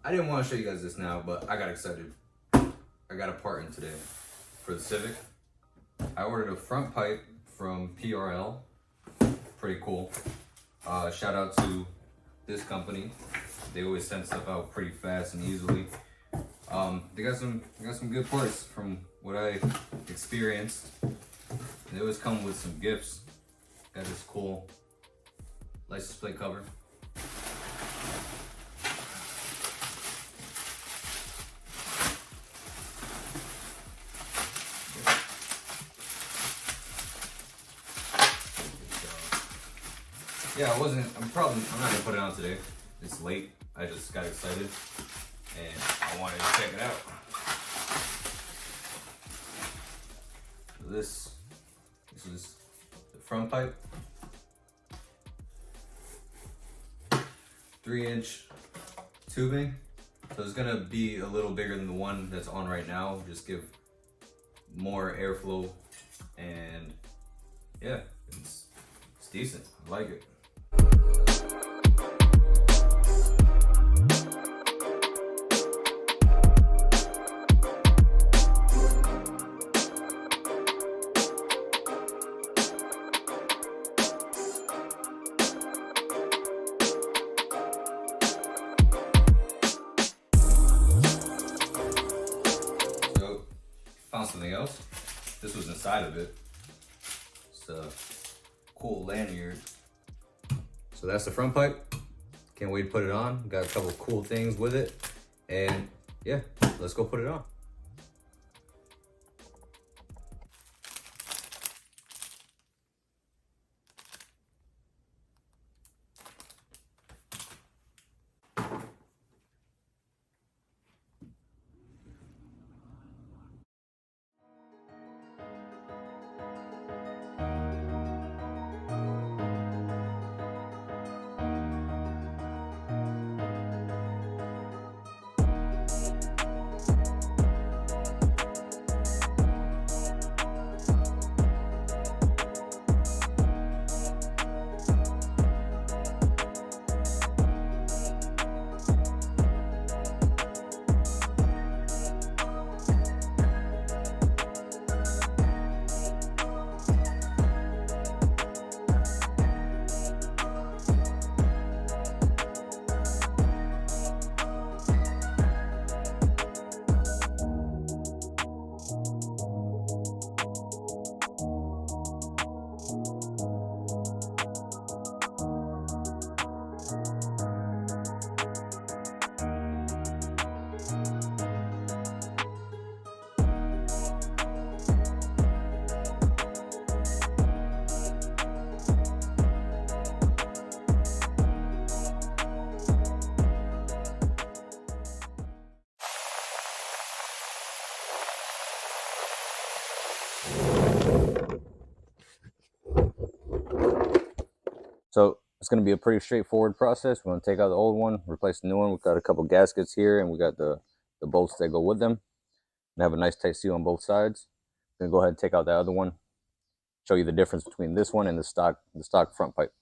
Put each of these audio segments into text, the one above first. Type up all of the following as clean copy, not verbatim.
I didn't want to show you guys this now, but I got excited. I got a part in today for the Civic. I ordered a front pipe from PRL. Pretty cool. Shout out to this company. They always send stuff out pretty fast and easily. They got some good parts from what I experienced. They always come with some gifts. Got this cool license plate cover. Yeah, I'm not gonna put it on today. It's late. I just got excited and I wanted to check it out. So this is the front pipe. 3-inch tubing. So it's gonna be a little bigger than the one that's on right now. Just give more airflow, and yeah, it's decent. I like it. So, found something else. This was inside of it. It's a cool lanyard. So that's the front pipe. Can't wait to put it on. Got a couple of cool things with it. And yeah, let's go put it on. So it's going to be a pretty straightforward process. We're going to take out the old one, replace the new one. We've got a couple gaskets here, and we got the bolts that go with them. And have a nice tight seal on both sides. Then go ahead and take out the other one. Show you the difference between this one and the stock front pipe.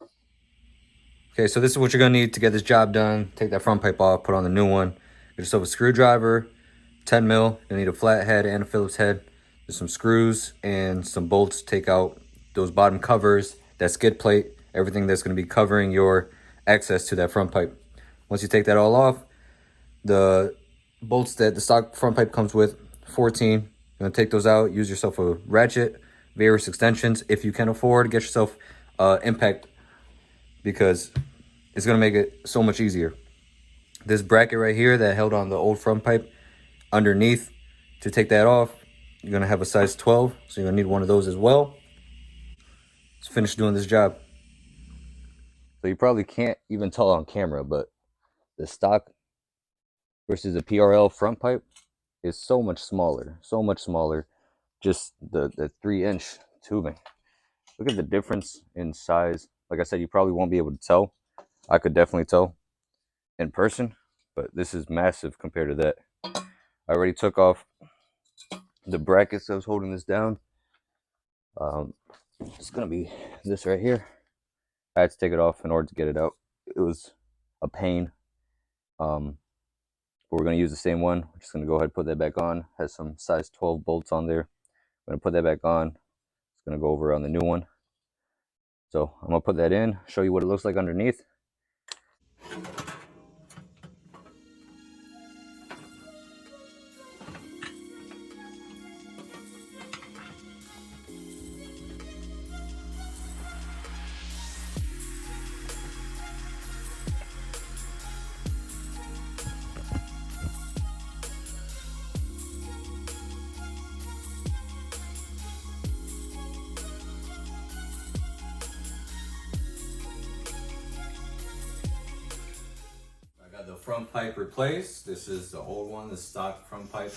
Okay, so this is what you're going to need to get this job done. Take that front pipe off, put on the new one. Get yourself a screwdriver, 10 mil. You'll need a flat head and a Phillips head. There's some screws and some bolts. Take out those bottom covers, that skid plate, everything that's going to be covering your access to that front pipe. Once you take that all off, the bolts that the stock front pipe comes with, 14, you're going to take those out. Use yourself a ratchet, various extensions. If you can afford, get yourself impact, because it's going to make it so much easier. This bracket right here that held on the old front pipe, underneath, to take that off, you're going to have a size 12, so you're going to need one of those as well. Let's finish doing this job. So you probably can't even tell on camera, but the stock versus the PRL front pipe is so much smaller. Just the 3-inch tubing. Look at the difference in size. Like I said, you probably won't be able to tell. I could definitely tell in person, but this is massive compared to that. I already took off the brackets that was holding this down. It's gonna be this right here. I had to take it off in order to get it out. It was a pain. but we're going to use the same one. We're just going to go ahead and put that back on. Has some size 12 bolts on there. I'm going to put that back on. It's going to go over on the new one. So I'm going to put that in, show you what it looks like underneath. I got the front pipe replaced. This is the old one, the stock front pipe.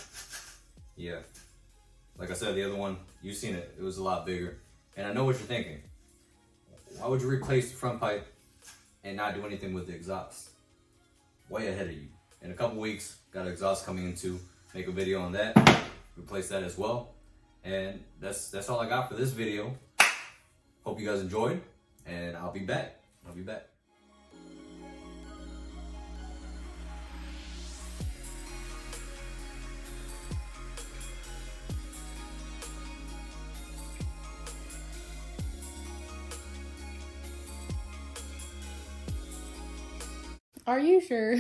Yeah, like I said, the other one, you've seen it, it was a lot bigger. And I know what you're thinking. Why would you replace the front pipe and not do anything with the exhaust? Way ahead of you. In a couple weeks, got an exhaust coming in to make a video on that, replace that as well. And that's all I got for this video. Hope you guys enjoyed, and I'll be back. Are you sure?